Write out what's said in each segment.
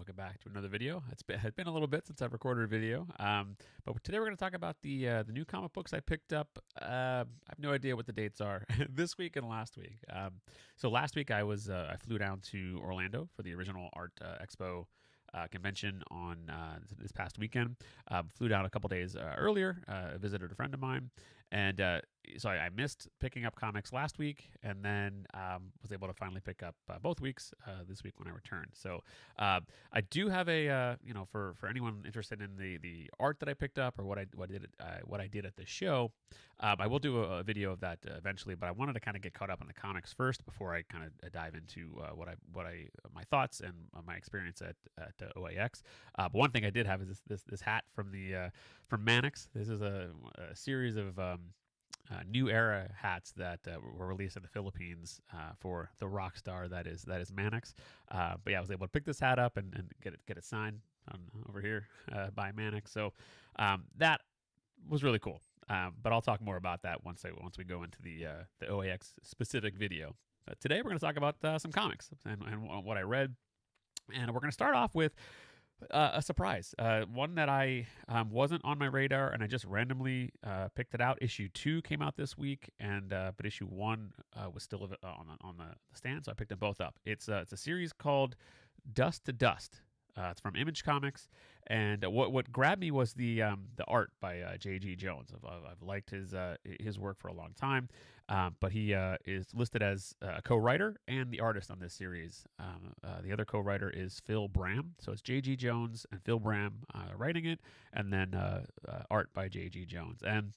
welcome back to another video. It's been a little bit since I've recorded a video, but today we're going to talk about the new comic books I picked up. I have no idea what the dates are this week and last week. So last week I flew down to Orlando for the original Art Expo convention on this past weekend. Flew down a couple days earlier, visited a friend of mine, and so I missed picking up comics last week, and then was able to finally pick up both weeks this week when I returned. So I do have a for anyone interested in the art that I picked up or what I did at the show. I will do a video of that eventually, but I wanted to kind of get caught up on the comics first before I kind of dive into my thoughts and my experience at OAX. But one thing I did have is this hat from Mannix. This is a series of new era hats that were released in the Philippines for the rock star that is Mannix. But yeah, I was able to pick this hat up and get it signed over here by Mannix. So that was really cool. But I'll talk more about that once we go into the OAX specific video. But today we're going to talk about some comics and what I read, and we're going to start off with a surprise, one that I wasn't on my radar, and I just randomly picked it out. Issue 2 came out this week, and but issue 1 was still on the stand, so I picked them both up. It's a series called Dust to Dust. It's from Image Comics, and what grabbed me was the art by J.G. Jones. I've liked his work for a long time, but he is listed as a co-writer and the artist on this series. The other co-writer is Phil Bram, so it's J.G. Jones and Phil Bram writing it, and then art by J.G. Jones. And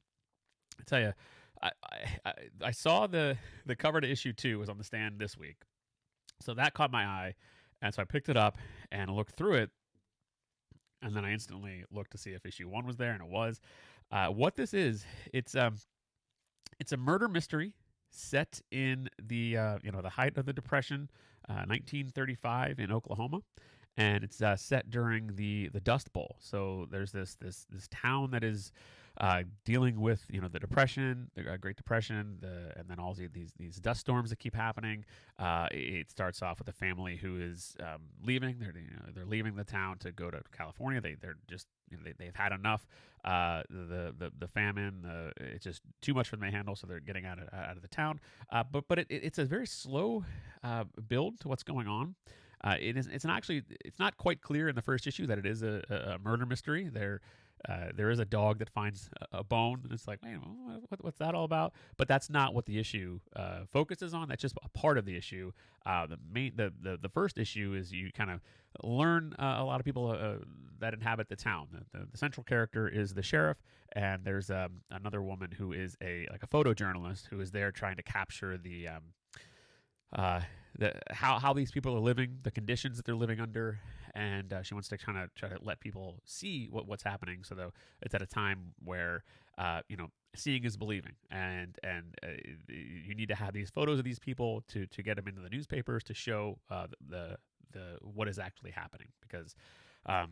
I tell you, I saw the cover to issue 2 was on the stand this week, so that caught my eye. And so I picked it up and looked through it, and then I instantly looked to see if issue 1 was there, and it was. What this is, it's a murder mystery set in the the height of the Depression, 1935 in Oklahoma, and it's set during the Dust Bowl. So there's this town that is dealing with the Depression, the Great Depression, and then all these dust storms that keep happening. It starts off with a family who is leaving. They're leaving the town to go to California. They're just they've had enough. The famine, it's just too much for them to handle, so they're getting out of the town. But it's a very slow build to what's going on. It's not quite clear in the first issue that it is a murder mystery. There is a dog that finds a bone, and it's like, man, what's that all about? But that's not what the issue focuses on. That's just a part of the issue. The first issue is you kind of learn a lot of people that inhabit the town. The central character is the sheriff, and there's another woman who is a photojournalist who is there trying to capture how these people are living, the conditions that they're living under, and she wants to try to let people see what's happening. So though it's at a time where seeing is believing, and you need to have these photos of these people to get them into the newspapers to show the what is actually happening. Because the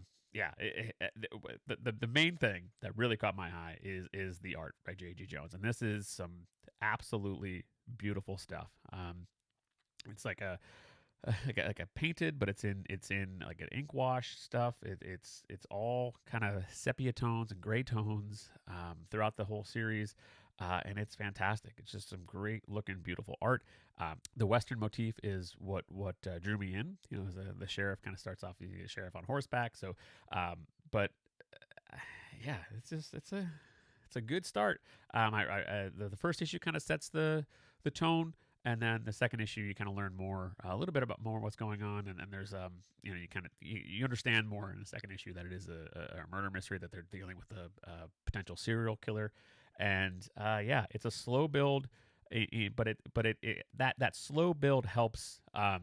main thing that really caught my eye is the art by J.G. Jones, and this is some absolutely beautiful stuff. It's like a painted, but it's in like an ink wash stuff. It's all kind of sepia tones and gray tones throughout the whole series, and it's fantastic. It's just some great looking, beautiful art. The Western motif is what drew me in. The sheriff kind of starts off the sheriff on horseback. So, yeah, it's a good start. The first issue kind of sets the tone. And then the second issue, you kind of learn a little bit about what's going on, and there's you understand more in the second issue that it is a murder mystery, that they're dealing with a potential serial killer, and it's a slow build, but that slow build helps the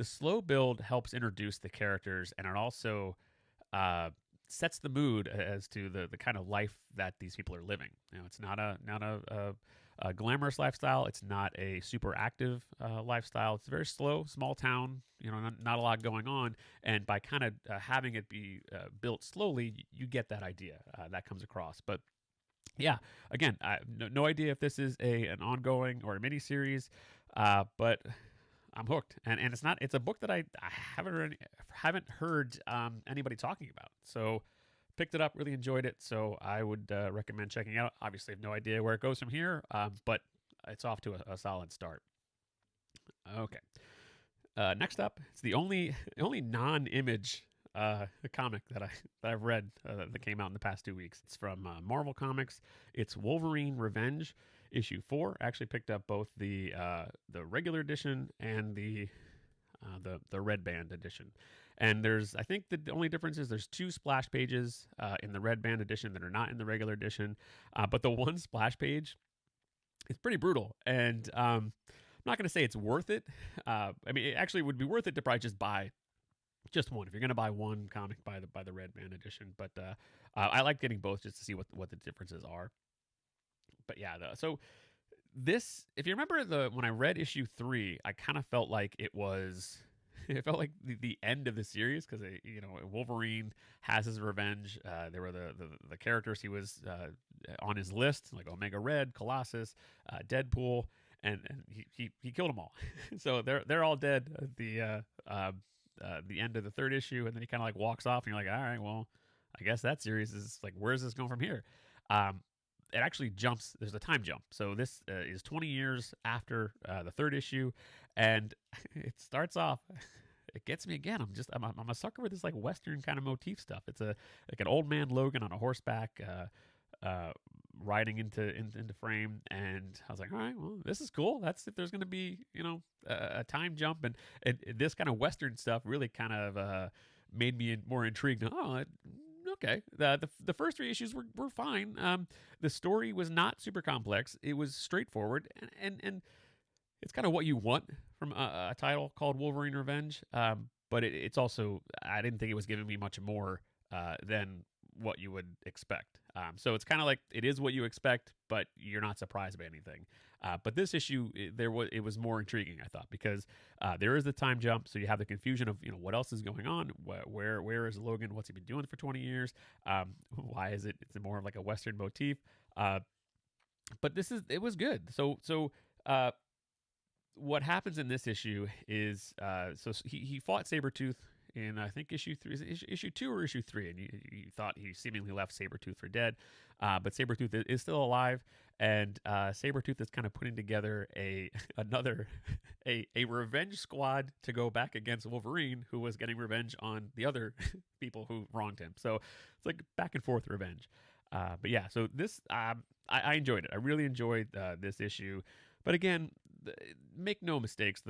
slow build helps introduce the characters, and it also sets the mood as to the kind of life that these people are living. It's not a glamorous lifestyle. It's not a super active lifestyle. It's a very slow, small town. Not a lot going on. And by kind of having it be built slowly, you get that idea that comes across. But yeah, again, I have no idea if this is an ongoing or a mini series, but I'm hooked, and it's a book that I haven't heard anybody talking about. So picked it up, really enjoyed it. So I would recommend checking it out. Obviously, I have no idea where it goes from here, but it's off to a solid start. Okay. Next up, it's the only non-image comic that I've read that came out in the past 2 weeks. It's from Marvel Comics. It's Wolverine Revenge issue 4. I actually picked up both the regular edition and the red band edition. And I think the only difference is there's 2 splash pages in the red band edition that are not in the regular edition. But the one splash page is pretty brutal, and I'm not going to say it's worth it. I mean, it actually would be worth it to probably just buy just one. If you're going to buy one comic, buy the red band edition. But I like getting both just to see what the differences are. But yeah, so this, if you remember when I read issue 3, I kind of felt like it felt like the end of the series, because Wolverine has his revenge. There were the characters he was on his list, like Omega Red, Colossus, Deadpool, and he killed them all. So they're all dead at the end of the 3rd issue, and then he kind of like walks off, and you're like, all right, well, I guess that series is like, where's this going from here? It actually jumps. There's a time jump. So this is 20 years after the 3rd issue, and it starts off. It gets me again. I'm a sucker for this like Western kind of motif stuff. It's like an old man Logan on a horseback, riding into frame, and I was like, all right, well, this is cool. That's if there's going to be a time jump, and this kind of Western stuff really kind of made me more intrigued. Oh, okay. The first 3 issues were fine. The story was not super complex. It was straightforward, and it's kind of what you want from a title called Wolverine Revenge. But it's also, I didn't think it was giving me much more than what you would expect. So it's kind of like it is what you expect, but you're not surprised by anything. But this issue, it was more intriguing, I thought, because there is the time jump, so you have the confusion of what else is going on. Where is Logan? What's he been doing for 20 years? Why is it's more of like a Western motif? But it was good. So what happens in this issue is so he fought Sabretooth in, I think, issue 3, issue 2 or issue 3, and you thought he seemingly left Sabretooth for dead, but Sabretooth is still alive, and Sabretooth is kind of putting together another revenge squad to go back against Wolverine, who was getting revenge on the other people who wronged him. So it's like back and forth revenge. But yeah, so this I enjoyed it. I really enjoyed this issue. But again, make no mistakes,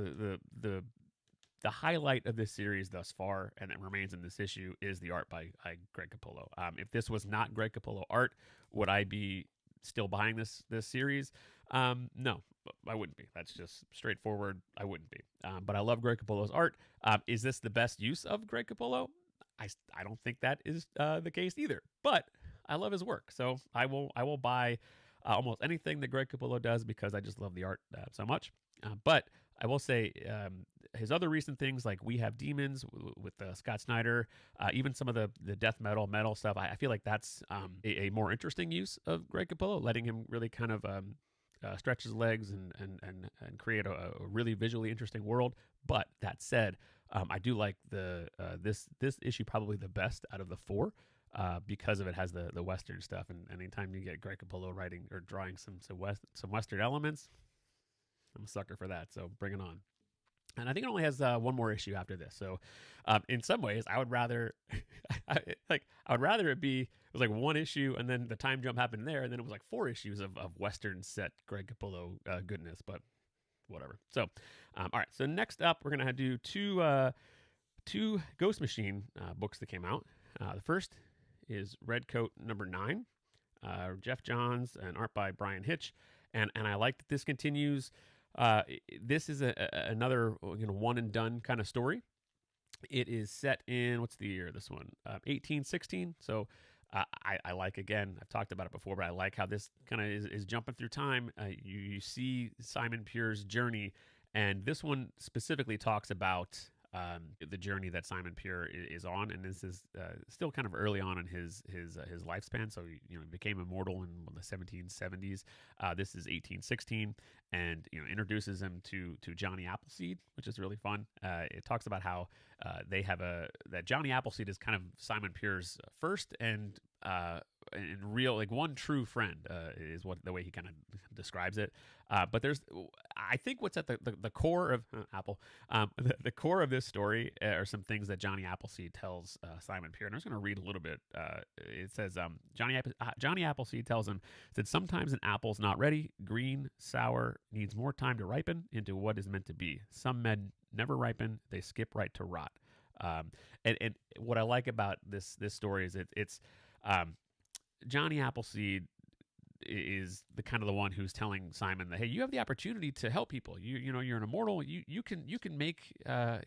the highlight of this series thus far, and it remains in this issue, is the art by Greg Capullo. If this was not Greg Capullo art, would I be still buying this series? No, I wouldn't be. That's just straightforward. I wouldn't be. But I love Greg Capullo's art. Is this the best use of Greg Capullo? I don't think that is the case either. But I love his work, so I will buy almost anything that Greg Capullo does, because I just love the art so much. But I will say his other recent things, like We Have Demons with Scott Snyder, even some of the death metal stuff, I feel like that's a more interesting use of Greg Capullo, letting him really kind of stretch his legs and create a really visually interesting world. But that said, I do like this issue probably the best out of the 4. Because of it has the Western stuff, and anytime you get Greg Capullo writing or drawing some Western elements, I'm a sucker for that. So bring it on. And I think it only has one more issue after this. So in some ways, I would rather it was like one issue, and then the time jump happened there, and then it was like 4 issues of Western set Greg Capullo goodness. But whatever. So all right. So next up, we're gonna do two Ghost Machine books that came out. The first is Redcoat number 9, Jeff Johns, and art by Brian Hitch, and I like that this continues. This is another one and done kind of story. It is set in, what's the year? This one, 1816. So I like, again, I've talked about it before, but I like how this kind of is jumping through time. You see Simon Pure's journey, and this one specifically talks about the journey that Simon Pure is on, and this is still kind of early on in his lifespan. So he became immortal in the 1770s. This is 1816, and introduces him to Johnny Appleseed, which is really fun. It talks about how they have that Johnny Appleseed is kind of Simon Pure's first and real, like, one true friend, is what the way he kind of describes it. But I think what's at the core of Apple, the core of this story are some things that Johnny Appleseed tells Simon Pure. And I'm just going to read a little bit. It says, Johnny Appleseed tells him that sometimes an apple's not ready, green, sour, needs more time to ripen into what is meant to be. Some men never ripen; they skip right to rot. And what I like about this story is it's Johnny Appleseed is the kind of the one who's telling Simon that, hey, you have the opportunity to help people. You're an immortal. You can make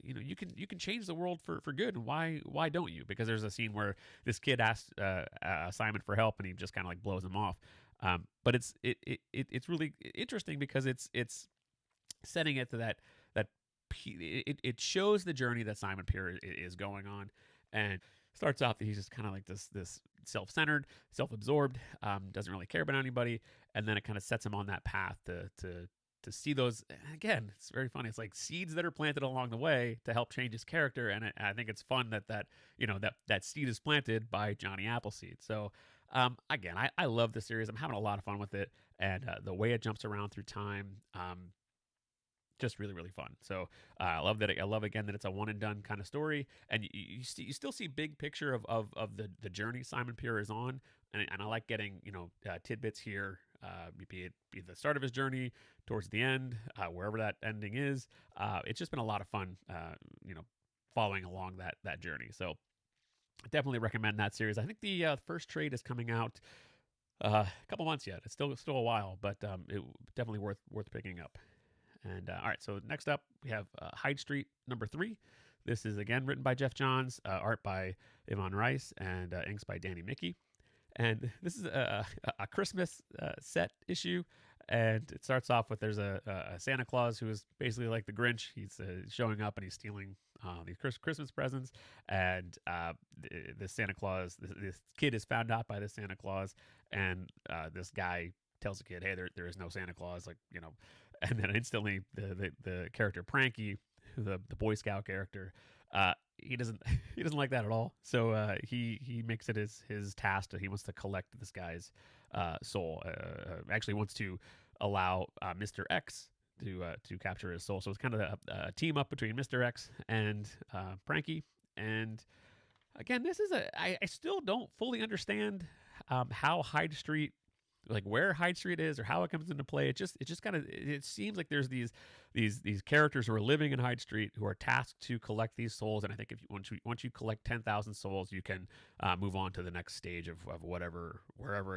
you can change the world for good. And why don't you? Because there's a scene where this kid asks Simon for help, and he just kind of like blows him off. But it's really interesting because it's setting it to that it shows the journey that Simon Pure is going on, and starts off that he's just kind of like this self-centered, self-absorbed, doesn't really care about anybody, and then it kind of sets him on that path to see those. Again, it's very funny. It's like seeds that are planted along the way to help change his character, and I think it's fun that seed is planted by Johnny Appleseed. So again, I love the series. I'm having a lot of fun with it, and the way it jumps around through time. Just really, really fun. So I love that. I love again that it's a one and done kind of story, and you still see big picture of the journey Simon Pure is on, and I like getting tidbits here, be the start of his journey towards the end, wherever that ending is. It's just been a lot of fun, following along that journey. So I definitely recommend that series. I think the first trade is coming out a couple months yet. It's still a while, but it definitely worth picking up. And all right, so next up we have Hyde Street #3. This is again written by Jeff Johns, art by Yvonne Rice, and inks by Danny Mickey. And this is a Christmas set issue, and it starts off with there's a Santa Claus who is basically like the Grinch. He's showing up and he's stealing these Christmas presents, and this Santa Claus, this kid is found out by this Santa Claus, and this guy tells the kid, hey, there is no Santa Claus, and then instantly the character Pranky, the Boy Scout character, he doesn't like that at all. So he makes it his task that he wants to collect this guy's soul. Actually wants to allow Mr. X to capture his soul. So it's kind of a team up between Mr. X and Pranky. And again, this is I still don't fully understand how Hyde Street, like where Hyde Street is or how it comes into play. It just kind of, it seems like there's these characters who are living in Hyde Street who are tasked to collect these souls, and I think once you collect 10,000 souls, you can move on to the next stage of wherever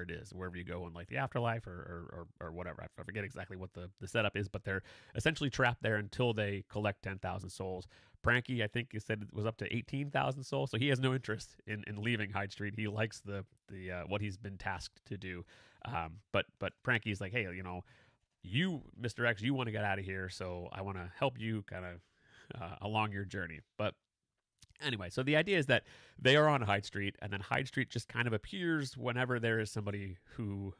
it is, wherever you go in like the afterlife or whatever. I forget exactly what the setup is, but they're essentially trapped there until they collect 10,000 souls. Pranky, I think you said it was up to 18,000 souls, so he has no interest in leaving Hyde Street. He likes the what he's been tasked to do. But Pranky's like, hey, you, Mr. X, you want to get out of here, so I want to help you kind of along your journey. But anyway, so the idea is that they are on Hyde Street, and then Hyde Street just kind of appears whenever there is somebody who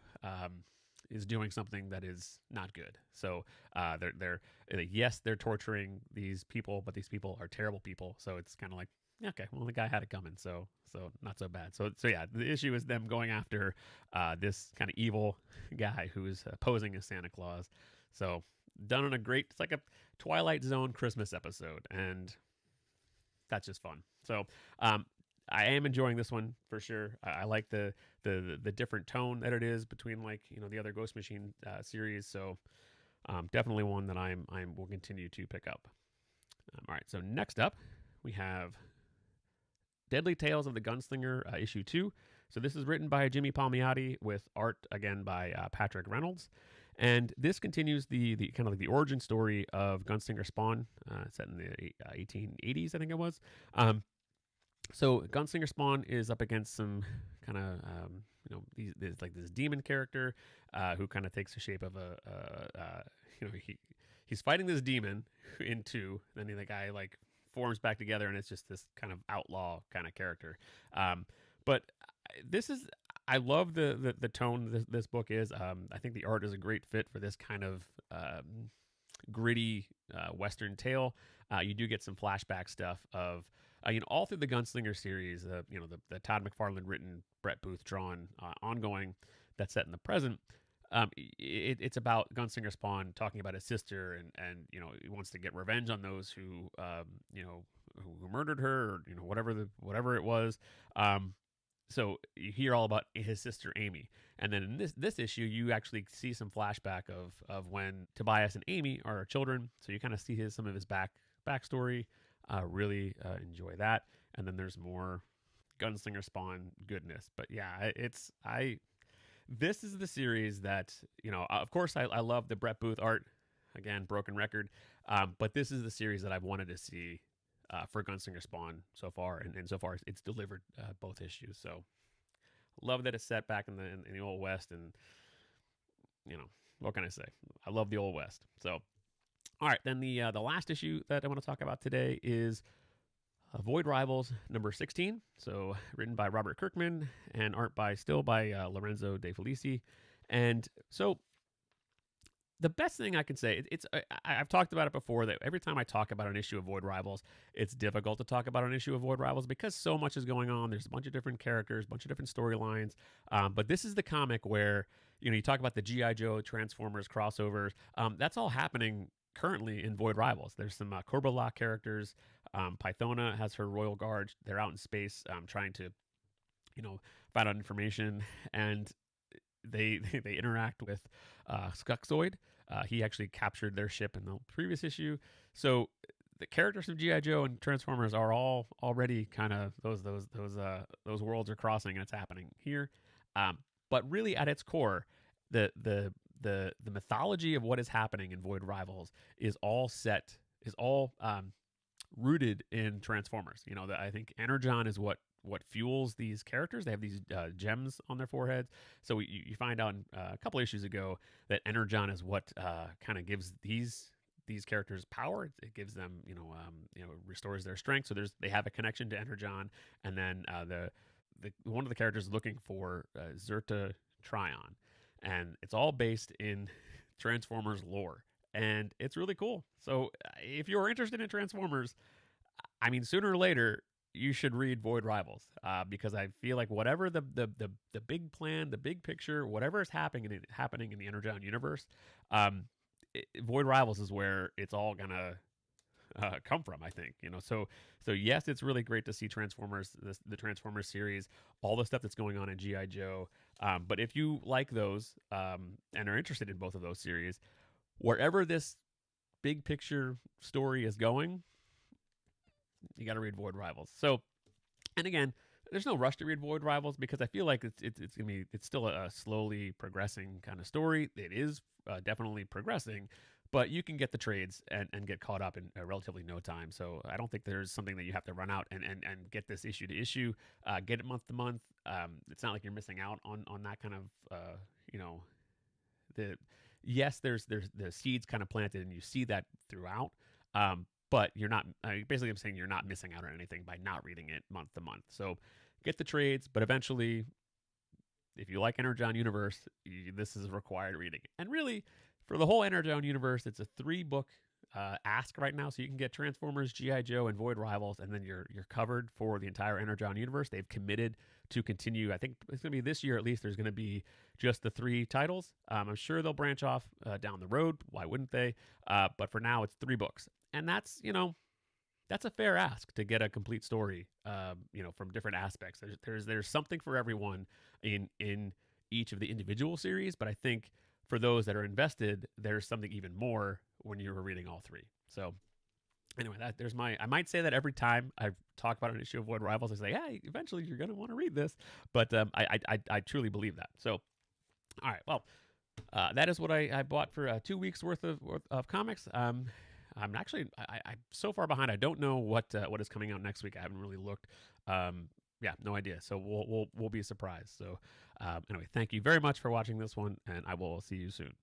is doing something that is not good. So they're torturing these people, but these people are terrible people. So it's kind of like, okay, well, the guy had it coming, so not so bad. So yeah, the issue is them going after this kind of evil guy who is posing as Santa Claus. So done on it's like a Twilight Zone Christmas episode, and that's just fun. So I am enjoying this one for sure. I like the different tone that it is between the other Ghost Machine series. So definitely one that I will continue to pick up. All right, so next up we have Deadly Tales of the Gunslinger, issue 2. So this is written by Jimmy Palmiotti with art again by Patrick Reynolds, and this continues the kind of like the origin story of Gunslinger Spawn, set in the 1880s, I think it was. So Gunslinger Spawn is up against some kind of this demon character who kind of takes the shape of he's fighting this demon then the guy forms back together, and it's just this kind of outlaw kind of character. But this is, I love the tone this book is. I think the art is a great fit for this kind of gritty Western tale. You do get some flashback stuff of, all through the Gunslinger series, the Todd McFarlane written, Brett Booth drawn, ongoing that's set in the present. It's about Gunslinger Spawn talking about his sister, and he wants to get revenge on those who who murdered her, or whatever it was. So you hear all about his sister Amy, and then in this issue, you actually see some flashback of when Tobias and Amy are children. So you kind of see some of his backstory. Really enjoy that, and then there's more Gunslinger Spawn goodness. But yeah, this is the series that, of course, I love the Brett Booth art. Again, broken record. But this is the series that I've wanted to see for Gunslinger Spawn so far. And so far, it's delivered both issues. So love that it's set back in the Old West. And, what can I say? I love the Old West. So, all right. Then the last issue that I want to talk about today is Void Rivals number 16, so written by Robert Kirkman and art by Lorenzo De Felici. And so the best thing I can say, I've talked about it before, that every time I talk about an issue of Void Rivals, it's difficult to talk about an issue of Void Rivals because so much is going on. There's a bunch of different characters, a bunch of different storylines. But this is the comic where, you talk about the G.I. Joe Transformers crossovers. That's all happening currently in Void Rivals. There's some Corbala characters. Pythona has her Royal Guard. They're out in space trying to, find out information, and they interact with Skuxoid. He actually captured their ship in the previous issue. So the characters of G.I. Joe and Transformers are all already kind of those worlds are crossing, and it's happening here. But really, at its core, the mythology of what is happening in Void Rivals is all rooted in Transformers. I think Energon is what fuels these characters. They have these gems on their foreheads. So you find out a couple issues ago that Energon is what kind of gives these characters power. It gives them, restores their strength. So they have a connection to Energon, and then the one of the characters is looking for Zerta Trion, and it's all based in Transformers lore. And it's really cool. So if you're interested in Transformers, sooner or later, you should read Void Rivals, because I feel like whatever the big plan, the big picture, whatever is happening in the Energon universe, Void Rivals is where it's all gonna come from. I think, So yes, it's really great to see Transformers, the Transformers series, all the stuff that's going on in G.I. Joe. But if you like those and are interested in both of those series, wherever this big picture story is going, you got to read Void Rivals. So, and again, there's no rush to read Void Rivals because I feel like it's still a slowly progressing kind of story. It is definitely progressing, but you can get the trades and get caught up in relatively no time. So I don't think there's something that you have to run out and get this issue to issue. Get it month to month. It's not like you're missing out on that kind of yes, there's the seeds kind of planted, and you see that throughout. But you're not, basically I'm saying you're not missing out on anything by not reading it month to month. So get the trades, but eventually, if you like Energon Universe, this is required reading. And really, for the whole Energon Universe, it's a 3-book ask right now. So you can get Transformers, G.I. Joe, and Void Rivals, and then you're covered for the entire Energon Universe. They've committed to continue. I think it's going to be this year at least. There's going to be just the 3 titles. I'm sure they'll branch off down the road. Why wouldn't they? But for now, it's 3 books. And that's a fair ask to get a complete story, from different aspects. There's something for everyone in each of the individual series, but I think for those that are invested, there's something even more when you're reading all 3. So anyway, I might say that every time I talk about an issue of Void Rivals, I say, hey, eventually you're going to want to read this. But I truly believe that. So, all right, well, that is what I bought for 2 weeks worth of comics. I'm actually I'm so far behind. I don't know what is coming out next week. I haven't really looked. Yeah, no idea. So we'll be surprised. So anyway, thank you very much for watching this one, and I will see you soon.